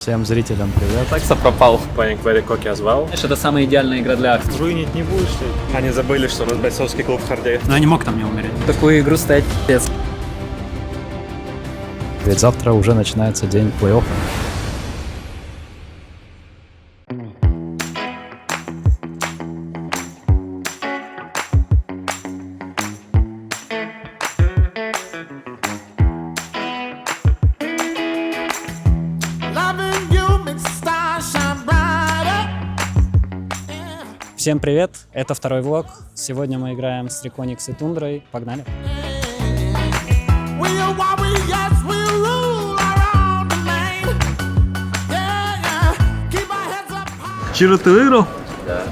Всем зрителям привет. Такса пропал. Playing very cocky as well. Знаешь, это самая идеальная игра для акций. Руинить не будешь ли? Они забыли, что у нас бойцовский клуб в Харде. Но я не мог там не умереть. Такую игру ставить пиздец. Ведь завтра уже начинается день плей-оффа. Всем привет, это второй влог. Сегодня мы играем с Реконикс и Тундрой. Погнали! Чиро, ты выиграл? Да.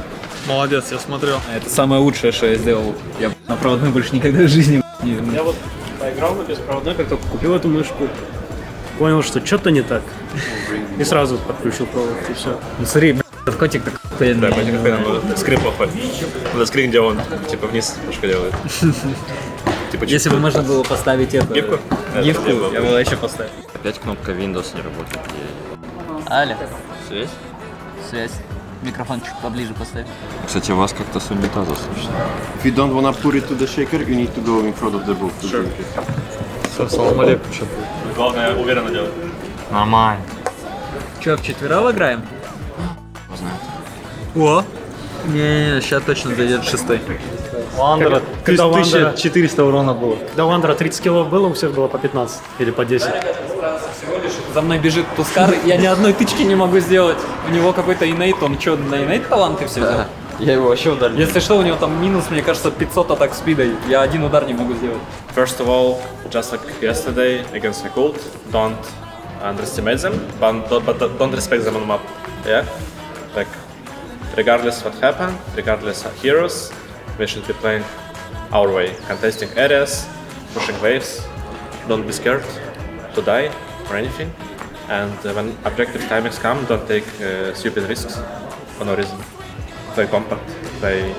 Молодец, я смотрел. Это самое лучшее, что я сделал. Я на проводной больше никогда в жизни не верну. Я вот поиграл на беспроводной, как только купил эту мышку, понял, что что-то не так. И сразу подключил провод, и все. Ну смотри, этот котик так охуенный. Да, котик охуенный, скрип плохой. Надо скрин, где он типа вниз немножко делает. Типа, Если бы можно было поставить эту Гифку? гифку, я бы еще поставил. Опять кнопка Windows не работает. Аля, Связь? связь. Микрофон чуть поближе поставь. Кстати, вас как-то с унитаза слышно. If you don't want to put it to the shaker, you need to go in front of the booth. To drink it. Салам алейкум. Главное, уверенно делать. Нормально. Че, вчетвером играем? О! Не, сейчас точно зайдет шестой. Вандера, Когда у Вандера- 1400 урона было. До Вандера 30 кило было, у всех было по 15 или по 10. За мной бежит Тускар, я ни одной тычки не могу сделать. У него какой-то инейт, он что, на инейт таланты все взял? Я его вообще ударил. Если что, у него там минус, мне кажется, 500 атак спида, я один удар не могу сделать. First of all, just like yesterday against Yakult, don't underestimate them, but don't respect them on map. Yeah? Like, regardless what happened, regardless of heroes, we should be playing our way, contesting areas, pushing waves, don't be scared to die or anything. And when objective timings come, don't take stupid risks for no reason. Play compact, play.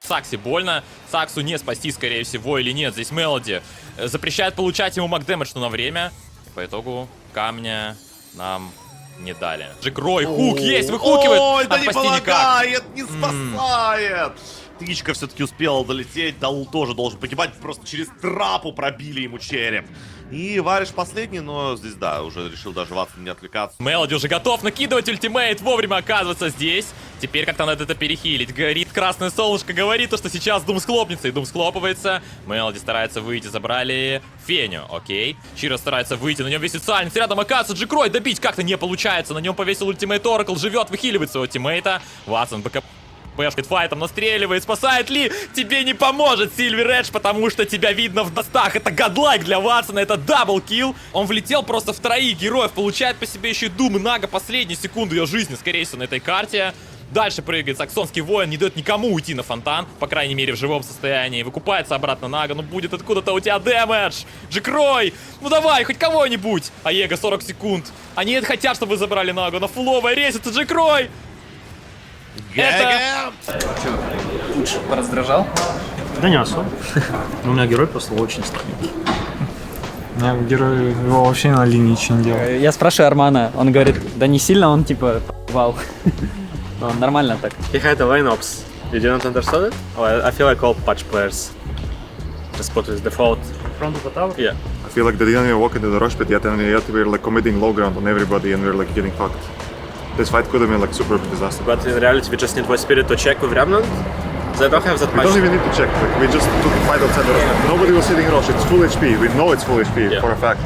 Саксе больно, Саксу не спасти, скорее всего, или нет. Здесь Мелоди запрещает получать ему макдэмэдж, но на время. По итогу камня нам не дали. Джекрой, хук есть, выхукивает. Ой, да а не спасти никак. помогает, не спасает. Тычка все-таки успела долететь, Дал тоже должен погибать, просто через трапу пробили ему череп. И Вариш последний, но здесь, да, уже решил даже Ватсон не отвлекаться. Мелоди уже готов накидывать ультимейт, вовремя оказываться здесь. Теперь как-то надо это перехилить. Горит красное солнышко, говорит, что сейчас Дум схлопнется, и Дум схлопывается. Мелоди старается выйти, забрали Феню, окей. Чиро старается выйти, на нем висит Сальниц, рядом оказывается Джекрой, добить как-то не получается. На нем повесил ультимейт Оракл, живет, выхиливает своего тиммейта. Ватсон БК... Пэшкает файтом, настреливает, спасает Ли. Тебе не поможет Сильвер Эдж, потому что тебя видно в достах. Это гадлайк для Ватсона, это даблкилл. Он влетел просто в троих героев, получает по себе еще и Дум и Нага. Последнюю секунду ее жизни, скорее всего, на этой карте. Дальше прыгает саксонский воин, не дает никому уйти на фонтан, по крайней мере в живом состоянии. Выкупается обратно Нага, ну будет откуда-то у тебя дэмэдж. Джекрой, ну давай, хоть кого-нибудь. Аега 40 секунд. Они хотят, чтобы вы забрали Нагу, на фуловая резится Джекрой. Это... Лучше пораздражал? Да не особо. У меня герой просто очень странный. У меня герой его вообще на линии ничего не делает. Я спрашиваю Армана, он говорит, да не сильно, он типа вал. Но нормально так. He had a lineups. You didn't understand it? Well, I feel like all patch players just put his default. Front of the tower? Yeah. I feel like they didn't even walk into the rush pit yet, and yet we're like committing low ground on everybody, and we're like getting fucked. This fight could have been like super disaster. But in reality, we just need Void Spirit to check with Remnant. They don't have that We much. don't even need to check. Like we just took a fight outside the rush pit. Nobody was hitting rush. It's full HP. We know it's full HP Yeah. for a fact.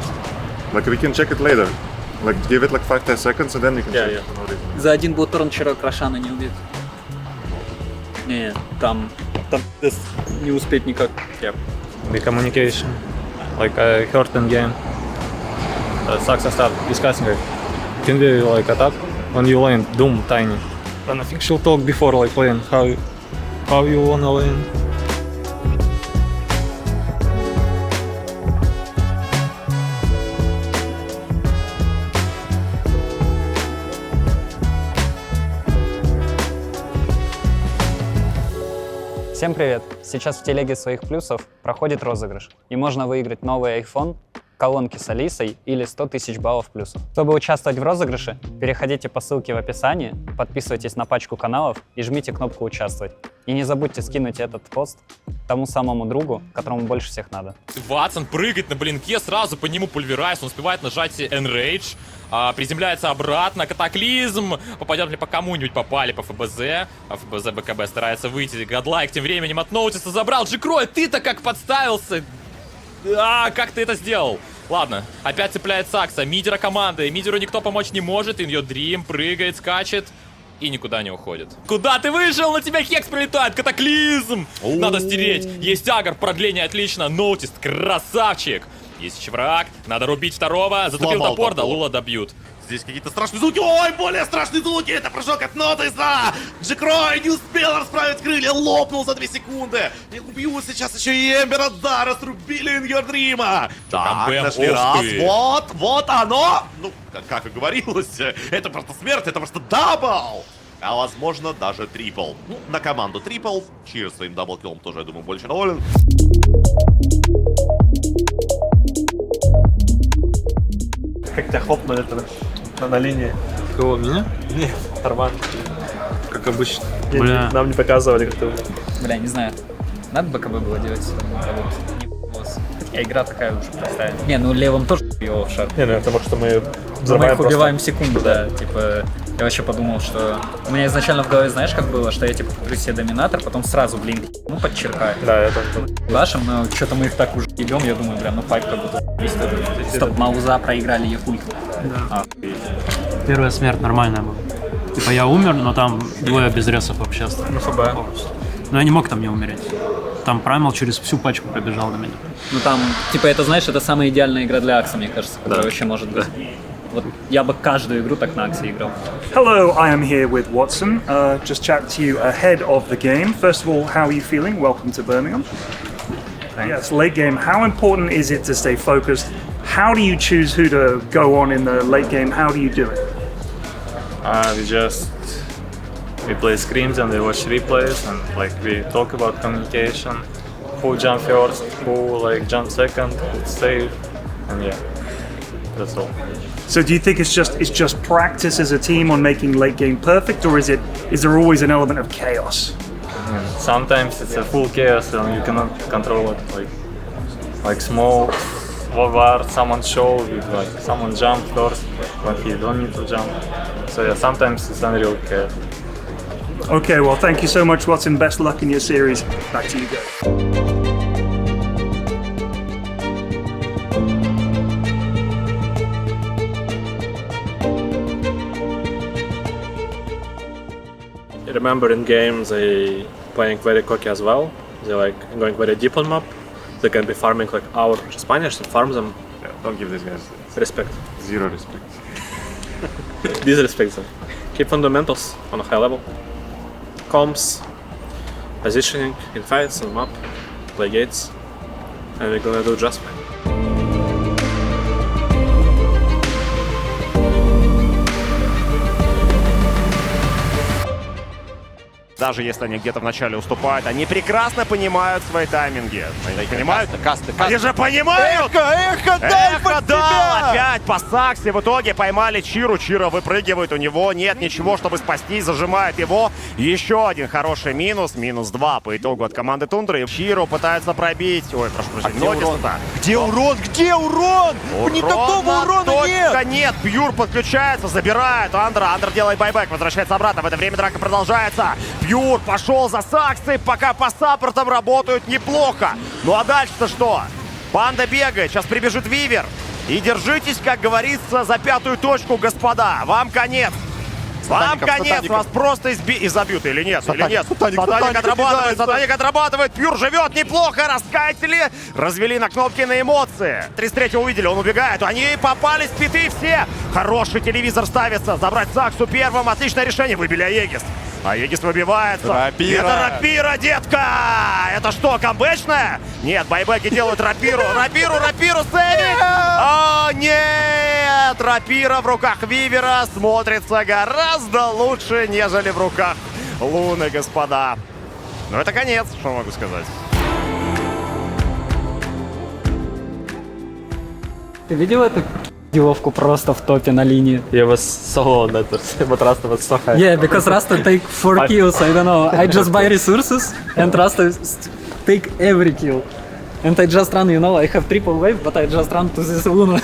Like we can check it later. Like give it like 5-10 seconds, and then you can Yeah, check. yeah, for no reason. За один блоторн вчера Крашана не убит. Не, там не успеть никак. Yeah. The communication. Like I heard in game. Saxa started discussing it. Can we like attack when you lane Doom tiny? And I think she'll talk before like playing how you wanna lane. Всем привет! Сейчас в телеге своих плюсов проходит розыгрыш, и можно выиграть новый iPhone, колонки с Алисой или 100 тысяч баллов плюсов. Чтобы участвовать в розыгрыше, переходите по ссылке в описании, подписывайтесь на пачку каналов и жмите кнопку «Участвовать». И не забудьте скинуть этот пост тому самому другу, которому больше всех надо. Ватсон прыгает на блинке, сразу по нему пульверайз, он успевает нажать Enrage, приземляется обратно, катаклизм, попадет ли по кому-нибудь, попали по ФБЗ, а ФБЗ БКБ старается выйти, Гадлайк тем временем от Ноутиса забрал, Джекрой, ты-то как подставился, как ты это сделал? Ладно, опять цепляет Сакса, мидера команды, мидеру никто помочь не может, In Your Dream прыгает, скачет и никуда не уходит. Куда ты вышел? На тебя Хекс прилетает, катаклизм! Надо стереть, есть агр, продление отлично, Ноутис, красавчик! Есть еще враг, надо рубить второго, затупил Сломал топор, да топор. Лула добьют. Здесь какие-то страшные звуки. Ой, более страшные звуки. Это прыжок от Нотиса. Джекрой не успел расправить крылья. Лопнул за 2 секунды. И убьют сейчас еще и Эмбера. Да, раструбили In Your Dream. Так, Камбэм, нашли ух раз. ты. Вот оно. Ну, как и говорилось, это просто смерть, это просто дабл. А возможно даже трипл. Ну, на команду трипл. Чир своим даблкиллом тоже, я думаю, больше доволен. Как тебя хлопнули это на линии? Кого, меня? Нет, нормально. Как обычно. Бля. Нам не показывали, как ты... Бля, не знаю. Надо БКБ было делать. Игра такая уже простая. Не, ну левым тоже его в шар. Не, ну потому что мы Мы взрываем их просто. убиваем в секунду, да. Типа, я вообще подумал, что... У меня изначально в голове, знаешь, как было? Что я, типа, куплю себе доминатор, потом сразу, блин, ну, подчеркаю. Да, это... Вашим, но что-то мы их так уже ебем, я думаю, бля, ну файт как будто Стоп, Мауза проиграли Якульт. Первая смерть нормальная была. Типа я умер, но там двое без ресов вообще остались. Ну, ФБ. Но я не мог там не умереть. Там Праймал через всю пачку пробежал до меня. Ну там, типа, это, знаешь, это самая идеальная игра для Акса, мне кажется, которая вообще может быть. Вот я бы каждую игру так на Аксе играл. Hello, I am here with Watson. Just chat to you ahead of the game. First of all, how are you feeling? Welcome to Birmingham. Yes, late game. How important is it to stay focused? How do you choose who to go on in the late game? How do you do it? We play screens and we watch replays and like we talk about communication, who jump first, who like jump second, who save, and yeah, that's all. So do you think it's just practice as a team on making late game perfect, or is there always an element of chaos? Sometimes it's a full chaos and you cannot control it, like smoke, war, someone show, like someone jump first when he don't need to jump. So yeah, sometimes it's unreal chaos. Okay, well, thank you so much, Watson. Best luck in your series. Back to you guys. I remember in games they playing very cocky as well. They like going very deep on map. They can be farming like our Spanish and farm them. Yeah, don't give these guys Respect. zero respect. Disrespect them. Keep fundamentals on a high level. Comms, positioning in fights on map, play gates, and we're gonna do just fine. Даже если они где-то вначале уступают, они прекрасно понимают свои тайминги. Они понимают? Они же понимают! Эхо дал! Опять по Саксе. В итоге поймали Чиру. Чира выпрыгивает. У него нет ничего, чтобы спасти. Зажимает его. Еще один хороший минус. Минус 2 по итогу от команды Тундры. Чиру пытаются пробить. Ой, прошу прощения. Где урон? Где урон? Никакого урона нет! Нет, Пьюр подключается, забирает Андра. Андра делает байбек, возвращается обратно. В это время драка продолжается. Пьюр пошел за Саксой, пока по саппортам работают неплохо. Ну а дальше-то что? Панда бегает, сейчас прибежит Вивер. И держитесь, как говорится, за 5-ю точку, господа. Вам конец. Вам конец, вас просто изобьют или нет? Или нет? Сатаник отрабатывает, Пьюр живет неплохо, раскатили, развели на кнопки на эмоции. 33-го увидели, он убегает, они попали с пяты все. Хороший телевизор ставится, забрать Саксу первым, отличное решение, выбили Аегис. Аегис выбивается. Рапира. Это рапира, детка! Это что, камбэчная? Нет, байбеки делают рапиру, рапиру, Сэви! О, нет! Рапира в руках Вивера смотрится гораздо лучше, нежели в руках Луны, господа. Ну это конец, что могу сказать. Ты видел эту деловку просто в топе на линии? Yeah, was so that but Rasta was so high. Yeah, because Rasta take 4 kills, I don't know. I just buy resources and Rasta take every kill. And I just run, you know, I have triple wave, but I just run to this Luna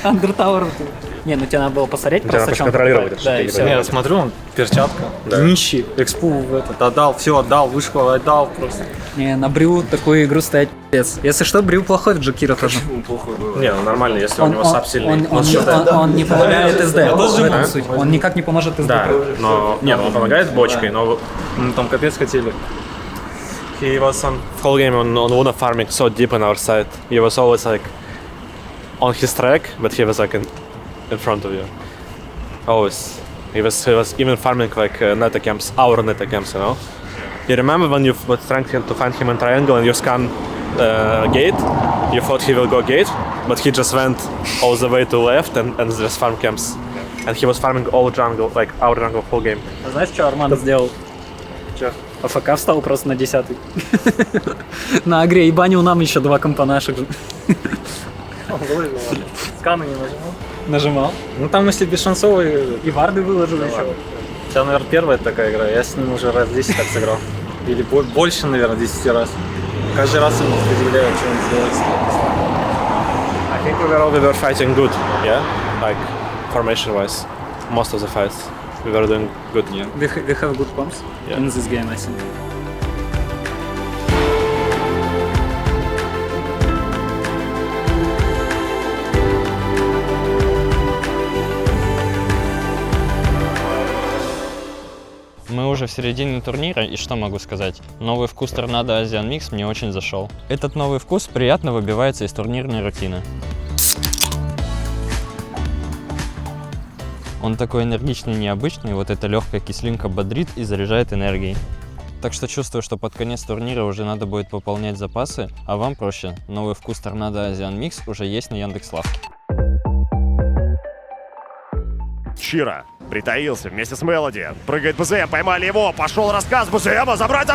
under tower. Не, ну тебе надо было посмотреть, просто что он контролировать. Да, и все. Я смотрю, он перчатка, нищий, экспу в этот отдал, все отдал, вышел, отдал просто. Не, на Брю такую игру стоять пи***ц. Если что, Брю плохой в Джокира тоже. Не, ну нормально, если у него сап сильный. Он не помогает СД, в этом суть. Он никак не поможет СД. Да, но... Нет, он помогает бочкой, но там капец хотели. He was on whole game on Luna farming so deep on our side. He was always like on his track, but he was like in front of you. Always. He was even farming like neta camps, our neta camps, you know. You remember when you were trying to find him in triangle and you scan gate? You thought he will go gate, but he just went all the way to left and just farm camps. And he was farming all jungle, like our jungle whole game. Знаешь, что Арман сделал? Че? АФК встал просто на 10-й. На агре и банил нам еще 2 компа наших же. Сканы не нажимал? Нажимал. Ну там если бесшансовый... И варды выложил еще. Сейчас, наверное, первая такая игра. Я с ним уже раз 10 так сыграл. Или больше, наверное, 10 раз. Каждый раз ему удивляю, что он сделает. I think we were fighting good, yeah? Like formation-wise, most of the fights we were doing good. Yeah. We have good comps in this game, I think. Мы уже в середине турнира, и что могу сказать? Новый вкус Торнадо Asian Mix мне очень зашел. Этот новый вкус приятно выбивается из турнирной рутины. Он такой энергичный, необычный, вот эта легкая кислинка бодрит и заряжает энергией. Так что чувствую, что под конец турнира уже надо будет пополнять запасы, а вам проще. Новый вкус Торнадо Asian Mix уже есть на Яндекс.Лавке. Чира притаился вместе с Мелоди. Прыгает БЗМ, поймали его. Пошел рассказ БЗМа. Забрать!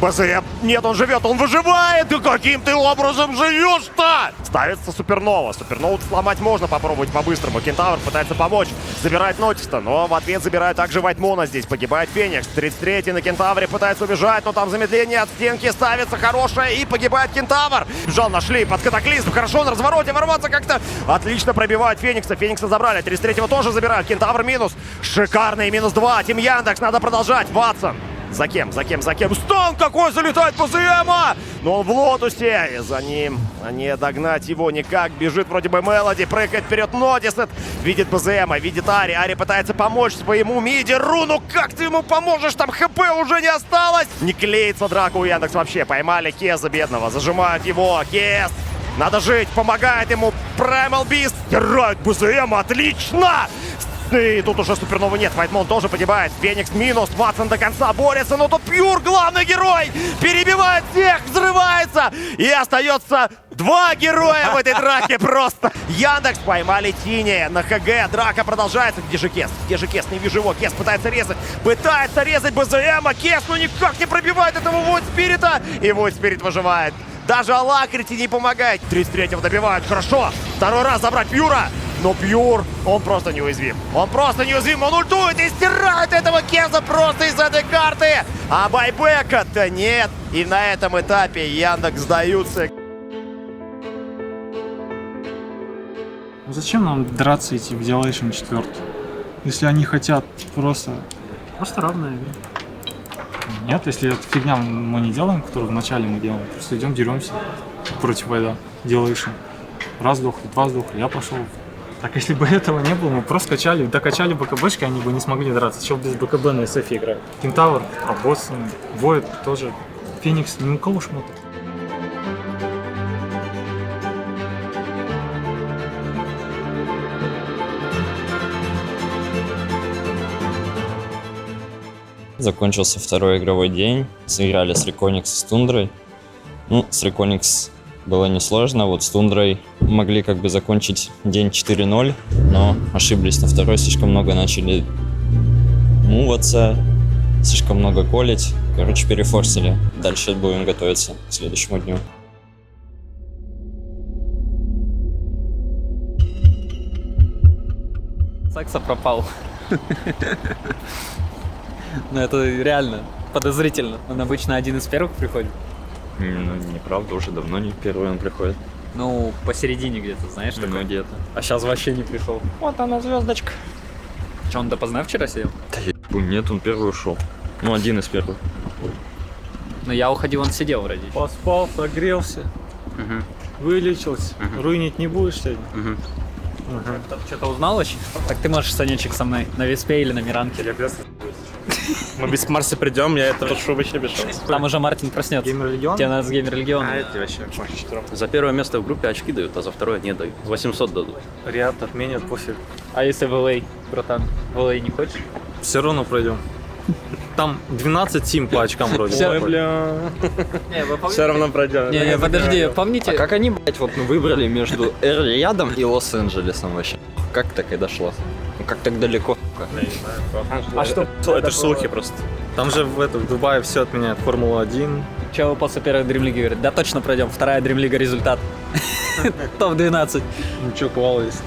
БЗМ! Нет, он живет, он выживает! Да каким ты образом живешь-то? Ставится Супернова. Супернову сломать можно попробовать по-быстрому. Кентавр пытается помочь. Забирает Нотиста, но в ответ забирает также Вайтмона здесь. Погибает Феникс. 33-й на Кентавре пытается убежать, но там замедление от стенки ставится хорошее. И погибает Кентавр. Бежал, нашли под катаклизм. Хорошо на развороте ворваться как-то. Отлично пробивают Феникса. Феникса забрали. 33-го тоже забирают. Кентавр минус. Шикарный -2. Тим Яндекс. Надо продолжать. Ватсон. За кем? Стан какой залетает по ЗМа! Но он в лотусе. И за ним не догнать его никак. Бежит вроде бы Мелоди. Прыгает вперед Нотисет. Видит ПЗМа, видит Ари. Ари пытается помочь своему мидеру. Ну как ты ему поможешь? Там ХП уже не осталось. Не клеится драка у Яндекс вообще. Поймали Кеза бедного. Зажимают его. Кез. Надо жить. Помогает ему Primal Beast. Стирает ПЗМа. Отлично! И тут уже Супернова нет, Вайтмон тоже погибает. Феникс минус, Ватсон до конца борется, но тут Пьюр, главный герой, перебивает всех, взрывается. И остается 2 героя в этой драке просто. Яндекс поймали Тини на ХГ, драка продолжается. Где же Кес? Не вижу его. Кес пытается резать БЗМа. Кес, ну никак не пробивает этого Войд Спирита. И Войд Спирит выживает. Даже Алакрити не помогает. 33-го добивают, хорошо. Второй раз забрать Пьюра. Но Пьюр, он просто неуязвим. Он ультует и стирает этого Кеза просто из этой карты. А байбека-то нет. И на этом этапе Яндекс сдаются. Зачем нам драться идти в Делейшн 4? Если они хотят просто равная игра. Нет, если эту фигня мы не делаем, которую вначале мы делаем, просто идем деремся против Вайда. Делейшн. Раз сдохли, 2 сдохли, я пошел. Так если бы этого не было, мы просто докачали БКБшки, они бы не смогли драться. Еще без БКБ на СФ играть. Кентавр, Боссон, Войд тоже. Феникс, ни у кого шмота. Закончился второй игровой день. Сыграли с Reconyx и с Тундрой. Ну, с Reconyx было несложно, вот с Тундрой могли как бы закончить день 4-0, но ошиблись на второй, слишком много начали муваться, слишком много колить. Короче, перефорсили. Дальше будем готовиться к следующему дню. Сакса пропал. Ну это реально подозрительно. Он обычно один из первых приходит. Ну, неправда, уже давно не первый он приходит. Ну, посередине где-то, знаешь, такой. Ну, где-то. А сейчас вообще не пришел. Вот она, звездочка. Че, он допоздна вчера сидел? Да нет, он первый ушел. Ну, один из первых. Ну, я уходил, он сидел вроде. Поспал, прогрелся, вылечился. Руинить не будешь сегодня? Что-то узнал вообще? Так ты можешь, Санечек, со мной на Виспе или на Миранке. Мы без Марса придем, я это прошу вообще без шансов. Там уже Мартин проснется. Геймер-легион? Тебе надо с Геймер-легиона. А эти вообще За первое место в группе очки дают, а за второе не дают. 800 дадут. Ряд отменят пофиг. А если в LA, братан? В LA не хочешь? Все равно пройдем. Там 12 сим по очкам вроде. Всё. Ой, бля. Все равно пройдем. Не, подожди, помните? А как они, блядь, вот выбрали между Эр-Рядом и Лос-Анджелесом вообще? Как так и дошло? Ну как так далеко? А что? Это ж слухи просто. Там же в Дубае все отменяют. Формула-1. Че вы после первой Дримлиги говорят? Да точно пройдем. Вторая Дримлига результат. Топ-12. Ну что, квал есть.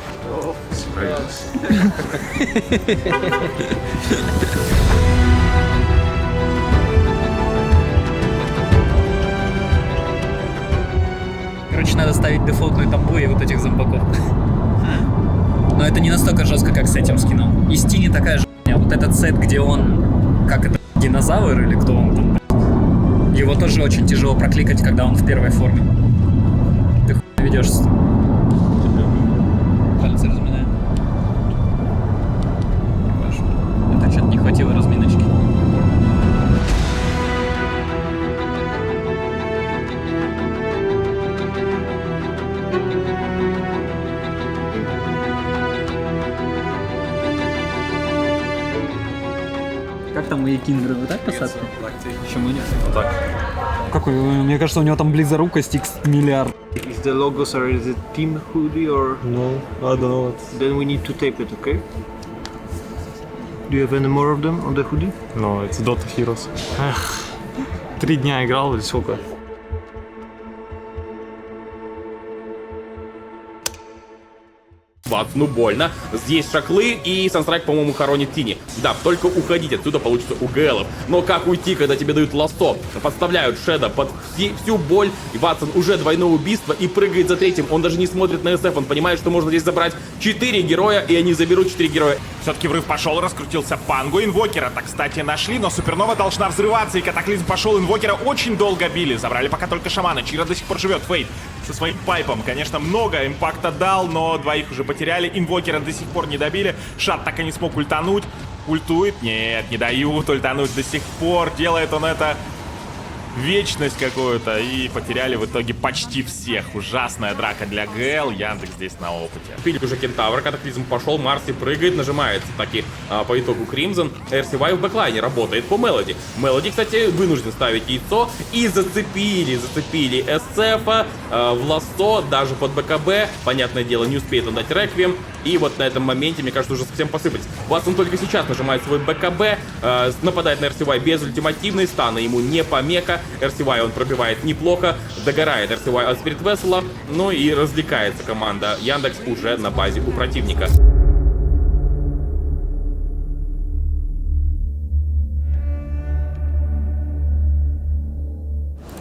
Короче, надо ставить дефолтную тамбу и вот этих зомбаков. Но это не настолько жестко, как с этим скином. И Стини такая же хуйня. Вот этот сет, где он... Как это? Динозавр или кто он там? Его тоже очень тяжело прокликать, когда он в первой форме. Ты хуй ведешься. Пальцы разминаем. Хорошо. Это что-то не хватило разминочки. Как там у Якиндра? Вы так посадка? Почему нет? Так. Какой? Мне кажется, у него там близорукость X миллиард. Is the logos or is it team hoodie or? No, I don't know. Then we need to tape it, okay? Do you have any more of them on the hoodie? No, it's Dota Heroes. Эх, 3 дня играл или сколько? Бац, ну больно. Здесь шаклы, и Санстрайк, по-моему, хоронит Тини. Да, только уходить отсюда получится у ГЛов. Но как уйти, когда тебе дают лассо? Подставляют Шеда под всю боль. И Ватсон уже двойное убийство и прыгает за третьим. Он даже не смотрит на СФ, он понимает, что можно здесь забрать 4 героя, и они заберут 4 героя. Все-таки врыв пошел, раскрутился Панго. Инвокера-то, кстати, нашли, но Супернова должна взрываться, и Катаклизм пошел. Инвокера очень долго били. Забрали пока только шамана. Чира до сих пор живет. Фейт со своим пайпом, конечно, много импакта дал, но двоих уже потеряли. Инвокера до сих пор не добили. Шат так и не смог ультануть. Ультует? Нет, не дают ультануть до сих пор. Делает он это вечность какую-то, и потеряли в итоге почти всех. Ужасная драка для ГЛ. Яндекс здесь на опыте. Пили уже Кентавр, Катаклизм пошел, Марси прыгает, нажимает таки по итогу Кримзон. RCY в бэклайне работает по Мелоди. Мелоди, кстати, вынужден ставить яйцо, и зацепили СЦФа в лассо, даже под БКБ. Понятное дело, не успеет он дать реквием, и вот на этом моменте, мне кажется, уже совсем посыпались. Ватсон только сейчас нажимает свой БКБ, нападает на RCY без ультимативной, стана ему не помеха. RCY он пробивает неплохо, догорает RCY от Spirit Vessel, ну и развлекается команда Яндекс уже на базе у противника.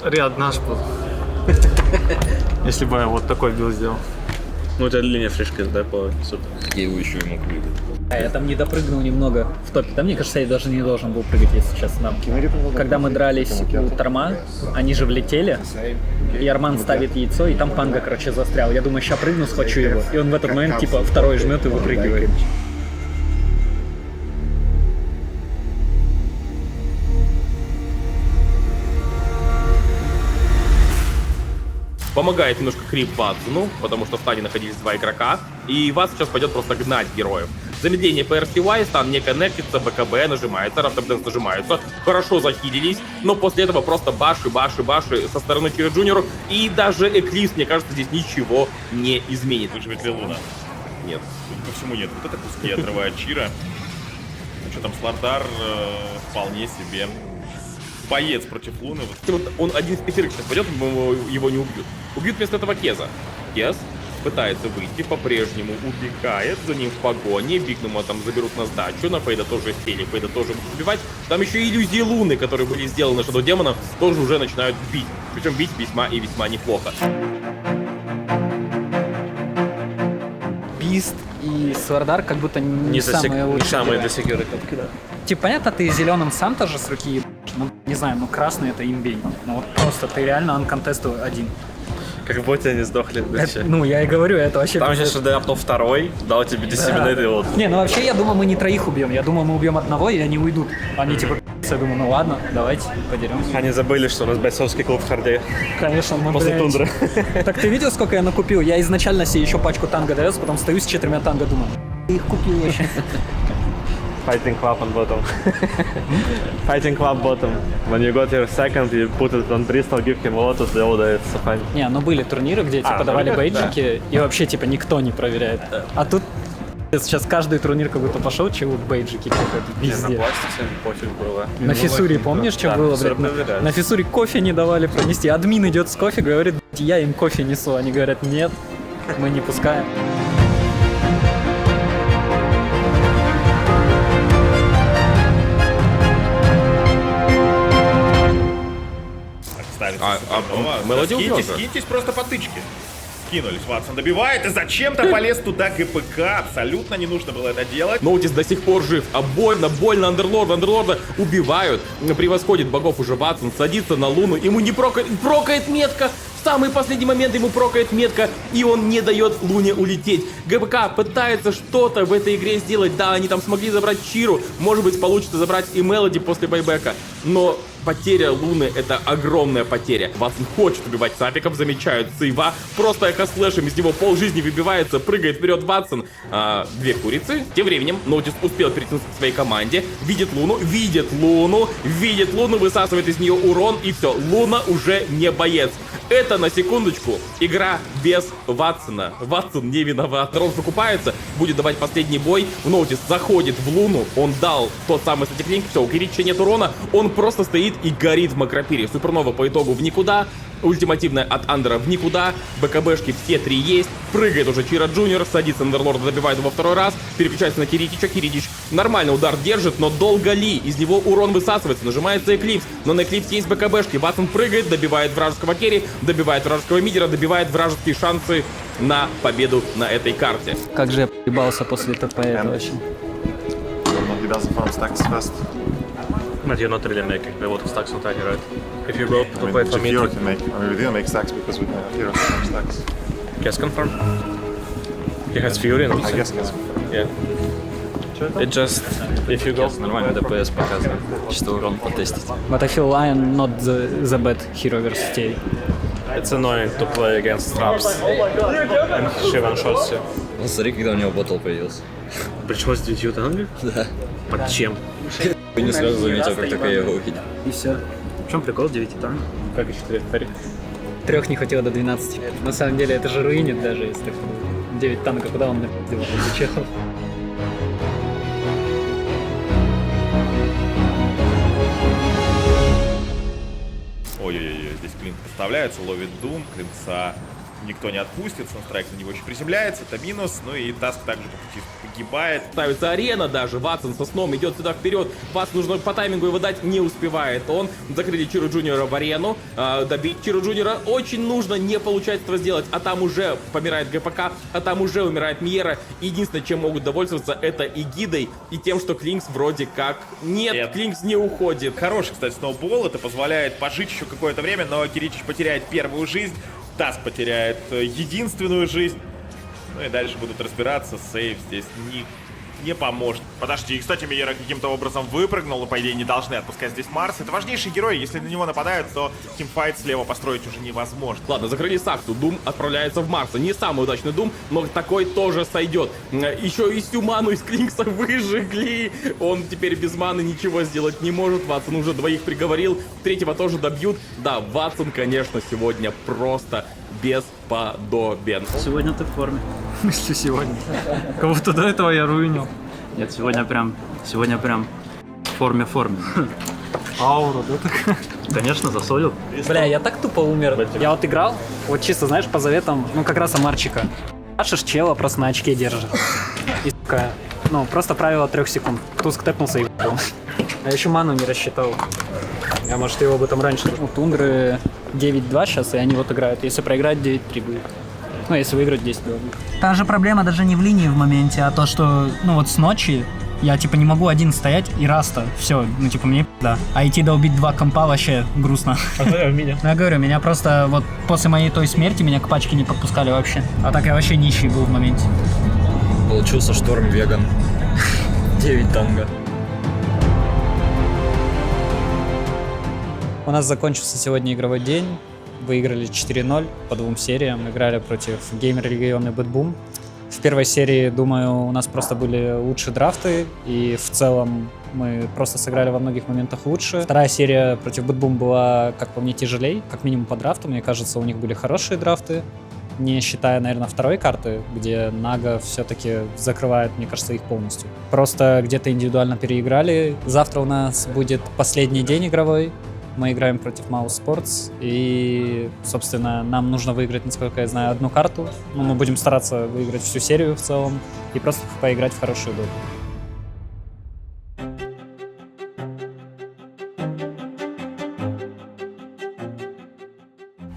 Ряд наш был. Если бы я вот такой билд сделал. Ну, у тебя длиннее фришка, да, по сути. Я его еще ему прыгать. Я там не допрыгнул немного в топе. Да, мне кажется, я даже не должен был прыгать, если честно. Когда мы дрались у Торма, они же влетели, и Арман ставит яйцо, и там Панго, короче, застрял. Я думаю, сейчас прыгну, схвачу его. И он в этот момент, типа, второй жмет и выпрыгивает. Помогает немножко крип Ватсону, потому что в стане находились два игрока, и Ватс сейчас пойдет просто гнать героев. Замедление по RCY, стан не коннектится, БКБ нажимается, Рафтопденс нажимаются, хорошо захилились, но после этого просто баши со стороны Чира Джуниору, и даже Эклипс, мне кажется, здесь ничего не изменит. Выживет ли Луна? Нет, по всему нет. Вот это куски отрывает Чира. Что там, Слардар вполне себе боец против Луны. Вот он один из пятерых сейчас пойдет, его не убьют. Убьют вместо этого Кеза. Кез пытается выйти, по-прежнему убегает, за ним в погоне, Бигнума там заберут на сдачу, на Фейда тоже сели, Фейда тоже будут убивать. Там еще иллюзии Луны, которые были сделаны Shadow демонов, тоже уже начинают бить. Причем бить весьма и весьма неплохо. Бист и Свардар как будто не самые лучшие. Не самые для секьюры катки, да. Типа, понятно, ты зеленым сам тоже с руки ебашь, ну, не знаю, ну красный это имбей. Ну вот просто ты реально uncontested один. Как будто они сдохли вообще. Ну, я и говорю, это вообще... Там сейчас драпнул второй, дал тебе диссеминейт и вот. Не, ну вообще, я думаю, мы не троих убьем. Я думаю, мы убьем одного, и они уйдут. Они типа, я думаю, ну ладно, давайте подеремся. Они забыли, что у нас бойцовский клуб в харде. Конечно, мы, после тундры. Так ты видел, сколько я накупил? Я изначально себе еще пачку танго довез, потом стою с 4 танго, думаю, ты их купил вообще. Fighting club on bottom. Fighting club bottom. When you got your second, you put it on Bristol, give him Lotus, the order, it's fine. Не, ну были турниры, где типа давали бейджики, и вообще типа никто не проверяет. А тут сейчас каждый турнир как будто пошел, чего бейджики какой-то везде. На пластике пофиг было. На фиссуре помнишь, что было, блядь? На фиссуре кофе не давали пронести. Админ идет с кофе, говорит, я им кофе несу. Они говорят, нет, мы не пускаем. Мелоди скиньтесь просто по тычке. Скинулись, Ватсон добивает и зачем-то полез туда ГПК. Абсолютно не нужно было это делать. Ноутис до сих пор жив, а больно Андерлорда убивают. Превосходит богов уже Ватсон, садится на Луну, ему не прокает метка. В самый последний момент ему прокает метка, и он не дает Луне улететь. ГПК пытается что-то в этой игре сделать. Да, они там смогли забрать Чиру, может быть получится забрать и Мелоди после байбека, но потеря Луны — это огромная потеря. Ватсон хочет убивать сапиков, замечают сейва, просто эхо-слэшем из него полжизни выбивается, прыгает вперед Ватсон. Две курицы. Тем временем Ноутис успел притянуться к своей команде, видит Луну, высасывает из нее урон, и все, Луна уже не боец. Это, на секундочку, игра без Ватсона. Ватсон не виноват. Рон покупается, будет давать последний бой. Ноутис заходит в Луну, он дал тот самый статиклинк, все, у Кирича нет урона, он просто стоит и горит в Макропире. Супернова по итогу в никуда, ультимативная от Андера в никуда, БКБшки все три есть, прыгает уже Чира Джуниор, садится на Андерлорда, добивает его второй раз, переключается на Киритича, Киритич нормально удар держит, но долго ли? Из него урон высасывается, нажимается Эклипс, но на Эклипс есть БКБшки, Ватсон прыгает, добивает вражеского керри, добивает вражеского мидера, добивает вражеские шансы на победу на этой карте. Как же я ебался после ТП, это вообще. He doesn't farm stacks fast. But you're not really making a lot of stacks on Tiny, right? If you go to play for me, Hero can make. I mean, we didn't make stacks because we didn't have Hero to make stacks. Kes confirm. He has Fury, no? I guess Kes. Yeah. It just, if you go... Нормально ДПС показывает, чисто урон потестить. But I feel Lion not the bad hero versus TI. It's annoying to play against traps. And she one-shots you. Ну смотри, когда у него ботл появился. Причем с 9 танго? Да. Под чем? Ты не сразу заметил, как только я его увидел. И все. В чем прикол 9 танк? Как еще 4 пари? 3 не хватило до 12. На самом деле это же руинит даже, если 9 танка, куда он напи***ил чехов. Ой-ой-ой, здесь Клинк подставляется, ловит Дум, Клинца никто не отпустит, Санстрайк на него еще приземляется, это минус, ну и Таск также по пути погибает. Ставится арена даже, Ватсон со сном идет сюда вперед, Ватсон нужно по таймингу его дать, не успевает он. Закрыли Чиру Джуниора в арену, добить Чиру Джуниора очень нужно, не получается этого сделать, а там уже помирает ГПК, а там уже умирает Мьера. Единственное, чем могут довольствоваться, это Эгидой и тем, что Клинкс вроде как... Нет, Клинкс не уходит. Хороший, кстати, сноубол, это позволяет пожить еще какое-то время, но Киричич потеряет первую жизнь, Таск потеряет единственную жизнь. Ну и дальше будут разбираться. Сейв здесь не поможет. Подожди, кстати, Миера каким-то образом выпрыгнул, но по идее не должны отпускать здесь Марс. Это важнейший герой, если на него нападают, то тимфайт слева построить уже невозможно. Ладно, закрыли Сакту, Дум отправляется в Марса. Не самый удачный Дум, но такой тоже сойдет. Еще и всю ману из Клинкса выжигли. Он теперь без маны ничего сделать не может. Ватсон уже двоих приговорил, третьего тоже добьют. Да, Ватсон, конечно, сегодня просто бесподобен. Сегодня ты в форме. Мысли сегодня. Кого-то до этого я руинил. Нет, сегодня прям в форме. Аура, да, такая? Конечно, засолил. Бля, я так тупо умер. Я вот играл, вот чисто, знаешь, по заветам, ну как раз Амарчика. Ашиш чела просто на очке держит. И, сука, ну, просто правило 3 секунд. Туск тэпнулся и ебал. А еще ману не рассчитал. Я, может, его бы там раньше... У Тундры 9-2 сейчас, и они вот играют. Если проиграть, 9-3 будет. Ну, если выиграть, 10-2 будет. Та же проблема даже не в линии в моменте, а то, что, ну вот с ночи я типа не могу один стоять и раста. Все, ну типа мне да. А идти доубить 2 компа вообще грустно. Я говорю, меня просто вот после моей той смерти меня к пачке не подпускали вообще. А так я вообще нищий был в моменте. Получился шторм веган. 9 танго. У нас закончился сегодня игровой день. Выиграли 4-0 по 2 сериям. Играли против Геймер Легион и Бэтбум. В первой серии, думаю, у нас просто были лучшие драфты. И в целом мы просто сыграли во многих моментах лучше. Вторая серия против Бэтбум была, как по мне, тяжелей. Как минимум по драфту. Мне кажется, у них были хорошие драфты. Не считая, наверное, второй карты, где Нага все-таки закрывает, мне кажется, их полностью. Просто где-то индивидуально переиграли. Завтра у нас будет последний день игровой. Мы играем против Mouse Sports, и, собственно, нам нужно выиграть, насколько я знаю, 1 карту. Но мы будем стараться выиграть всю серию в целом и просто поиграть в хорошую игру.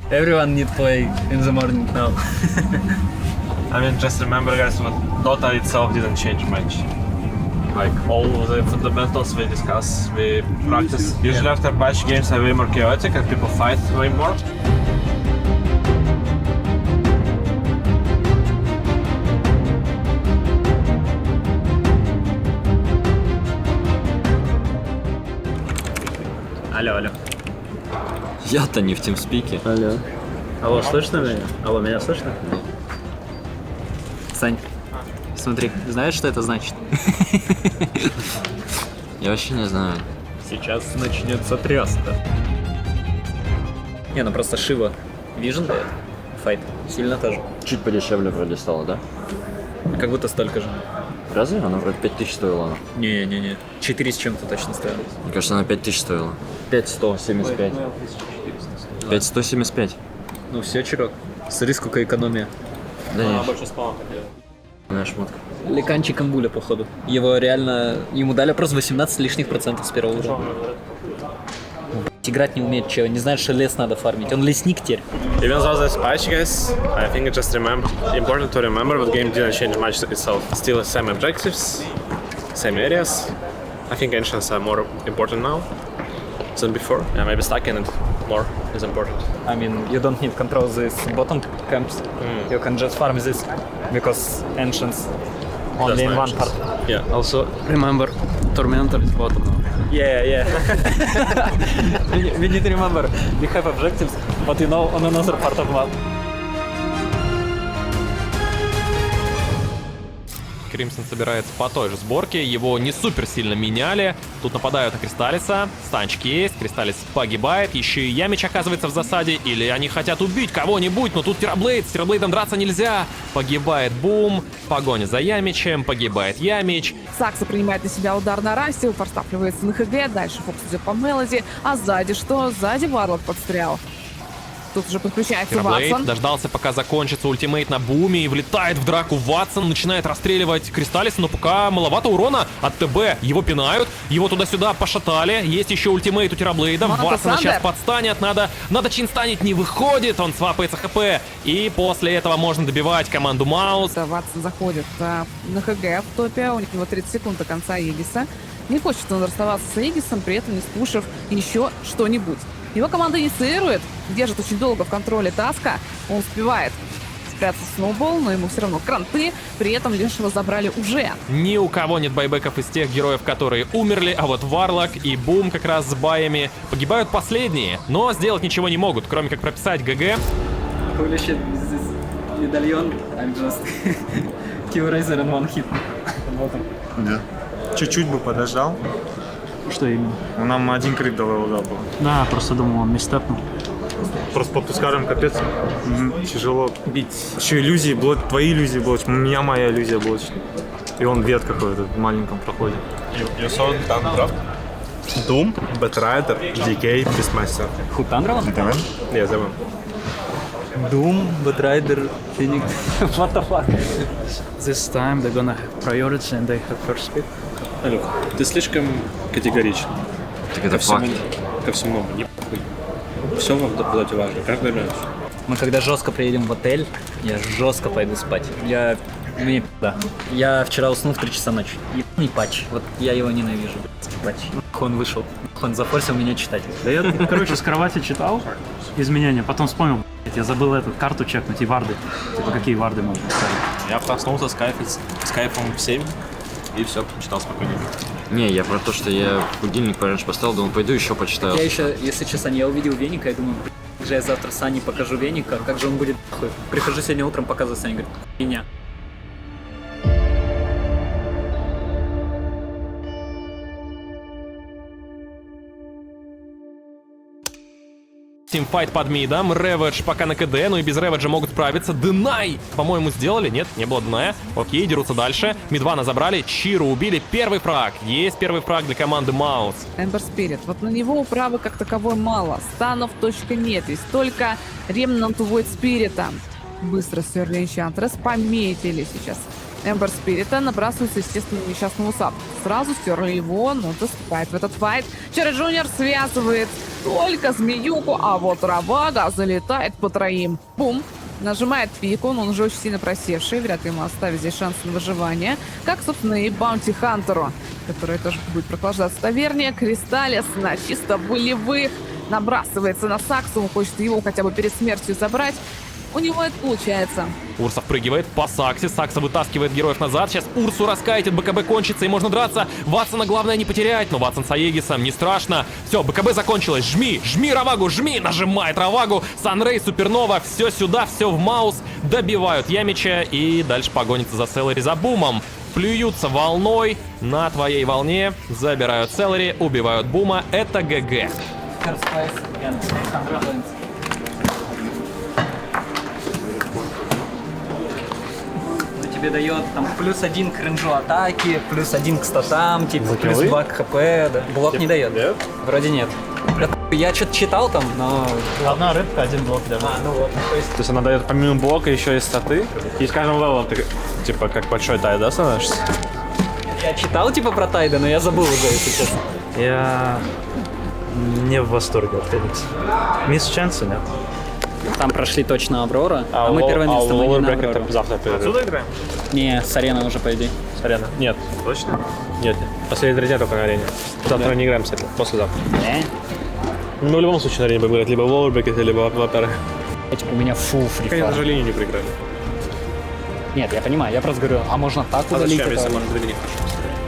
Everyone need play in the morning now. I mean, just remember, guys, what Dota itself didn't change much. Like all of the fundamentals we discuss, we practice. Usually after patch games are way more chaotic and people fight way more. Алло. Я-то не в тимспике. Алло. Алло, слышно меня? Алло, меня слышно? Сань, смотри, знаешь, что это значит? Я вообще не знаю. Сейчас начнется тряска. Не, ну просто Шива. Vision дает. Файт. Сильно тоже. Чуть подешевле вроде стало, да? Как будто столько же. Разве? Она вроде 5000 стоила. Не. 4 с чем-то точно стоило. Мне кажется, она 5000 стоила. 5175. 5175. Ну все, чирок. Смотри, сколько экономия. Да нет. Больше спала. Моя шмотка. Ликанчик Амбуля, походу. Ему дали просто 18 лишних процентов с первого уровня. Играть не умеет, чего, не знает, что лес надо фармить. Он лесник теперь. Even though there's patch, guys, I think it's just important to remember that game didn't change much itself. Still same objectives, same areas. I think ancients are more important now than before. Yeah, maybe stacking it more is important. I mean, you don't need control these bottom camps. You can just farm this because ancients only in one part. Yeah. Also, remember, Tormentor is bottom. Yeah. we need to remember, we have objectives, but on another part of map. Кримсон собирается по той же сборке, его не супер сильно меняли. Тут нападают на Кристаллиса, станчик есть, Кристаллис погибает, еще и Ямич оказывается в засаде, или они хотят убить кого-нибудь, но тут Терраблейд, с Терраблейдом драться нельзя. Погибает Бум, погоня за Ямичем, погибает Ямич. Сакса принимает на себя удар на Расте, упорставливается на ХГ, дальше фокус идет по Мелоди, а сзади что? Сзади Варлок подстрял. Тут уже подключается Терраблейд Ватсон. дождался, пока закончится ультимейт на Буме и влетает в драку Ватсон, начинает расстреливать Кристаллиса, но пока маловато урона от ТБ. Его пинают, его туда-сюда пошатали. Есть еще ультимейт у Терраблейда. Ватсона сейчас подстанет, надо чинстанить, не выходит, он свапается ХП. И после этого можно добивать команду Маус. Ватсон заходит на ХГ в топе, у него 30 секунд до конца Егиса. Не хочет он расставаться с Егисом, при этом не спушив еще что-нибудь. Его команда инициирует, держит очень долго в контроле Таска. Он успевает спрятаться в сноубол, но ему все равно кранты. При этом Лешего забрали уже. Ни у кого нет байбеков из тех героев, которые умерли, а вот Варлок и Бум как раз с баями погибают последние, но сделать ничего не могут, кроме как прописать ГГ. Holy shit, this medallion, I'm just kill Razor and one hit. Да. Чуть-чуть бы подождал. Что именно? Нам один крит до левела был. Да, просто думал, он мистепнул. Просто по тускарам капец. Тяжело бить. Еще иллюзии, твои иллюзии блочь, у меня моя иллюзия блочь. И он ветка какой-то в маленьком проходе. You saw that draft? Doom, Batrider, DK, Beastmaster. Who Thunderman? Yeah, that one. Doom, Batrider, Phoenix. What the fuck? This time they're gonna have priority and they have first pick. Алёх, ты слишком категоричен. Так это факт. Ко всему. Все в доте важно, каждый раз. Мы когда жестко приедем в отель, я жестко пойду спать. Мне да. Я вчера уснул в 3 часа ночи. Ебаный патч. Вот я его ненавижу, блядь, патч. Он вышел. Он зафорсил меня читать. Да я, короче, с кровати читал изменения, потом вспомнил, блядь, я забыл эту карту чекнуть и варды. Типа какие варды можно ставить. Я проснулся с кайфом в 7 и все, читал спокойно. Не, я про то, что я будильник пораньше поставил, думаю, пойду еще почитаю. Я еще, если честно, я увидел Веника, я думаю, как же я завтра Сане покажу Веника, как же он будет нахуй. Прихожу сегодня утром, показывать Сане, говорит, меня. Тимфайт под мидом, Рэвидж пока на КД, но и без Рэвиджа могут справиться. Денай, по-моему, сделали, нет, не было Деная. Окей, дерутся дальше. Мидвана забрали, Чиру убили, первый фраг. Есть первый фраг для команды Маус. Эмбер Спирит. Вот на него управы как таковой мало. Станов точка нет. Есть только Remnant Void Спирита. Быстро Сверли Энчантрес пометили сейчас. Эмбер Спирита набрасывается, естественно, на несчастного САП. Сразу стерли его, но вступает в этот файт. Черри Джуниор связывает только змеюку, а вот Равага залетает по троим. Бум! Нажимает пику, но он уже очень сильно просевший. Вряд ли ему оставить здесь шанс на выживание. Как, собственно, и Баунти Хантеру, который тоже будет прохлаждаться в таверне. Кристаллис на чисто болевых набрасывается на Саксу. Он хочет его хотя бы перед смертью забрать. У него это получается. Урса впрыгивает по Саксе, Сакса вытаскивает героев назад. Сейчас Урсу раскайтит, БКБ кончится и можно драться. Ватсона главное не потерять, но Ватсон с Аегисом, не страшно. Все, БКБ закончилось, жми Равагу, жми, нажимает Равагу. Санрей, Супернова, все сюда, все в Маус. Добивают Ямича и дальше погонится за Селлери за Бумом. Плюются волной на твоей волне, забирают Селлери, убивают Бума, это ГГ. Тебе дает там +1 к рейнджу атаки, +1 к статам, типа +2 к хп, да. Блок не дает. Нет? Вроде нет. Я что-то читал там, но... Одна рыбка, один блок, да. Ну вот. То есть она дает помимо блока еще и статы, и с каждым левелом ты типа как большой тай, да, становишься? Я читал типа про Тайда, но я забыл уже, если честно. Я не в восторге от Феникса. Мисс Ченса, нет? Там прошли точно Аврора, а мы первое место мы не на Аврору. Завтра Отсюда играем? Не, с арены уже, по идее. С арены? Нет. Точно? Нет. Последние друзья только на арене. Завтра не играем с этим, послезавтра. Ну, в любом случае на арене будем играть либо в Overbreak, либо в Апера. Типа у меня фул фрифар. Даже линию не проиграли. Нет, я понимаю, я просто говорю, а можно так удалить? Зачем, если можно две линии?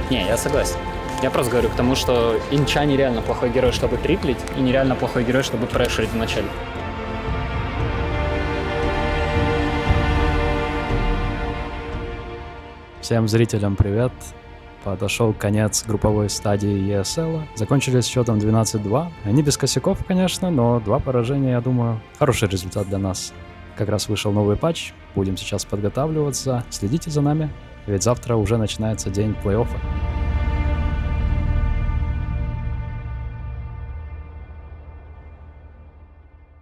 Не, я согласен. Я просто говорю к тому, что Инча нереально плохой герой, чтобы триплить, и нереально плохой герой, чтобы прешерить в начале. Всем зрителям привет. Подошел конец групповой стадии ESL. Закончили с счетом 12-2. Они без косяков, конечно, но 2 поражения, я думаю, хороший результат для нас. Как раз вышел новый патч. Будем сейчас подготавливаться. Следите за нами, ведь завтра уже начинается день плей-оффа.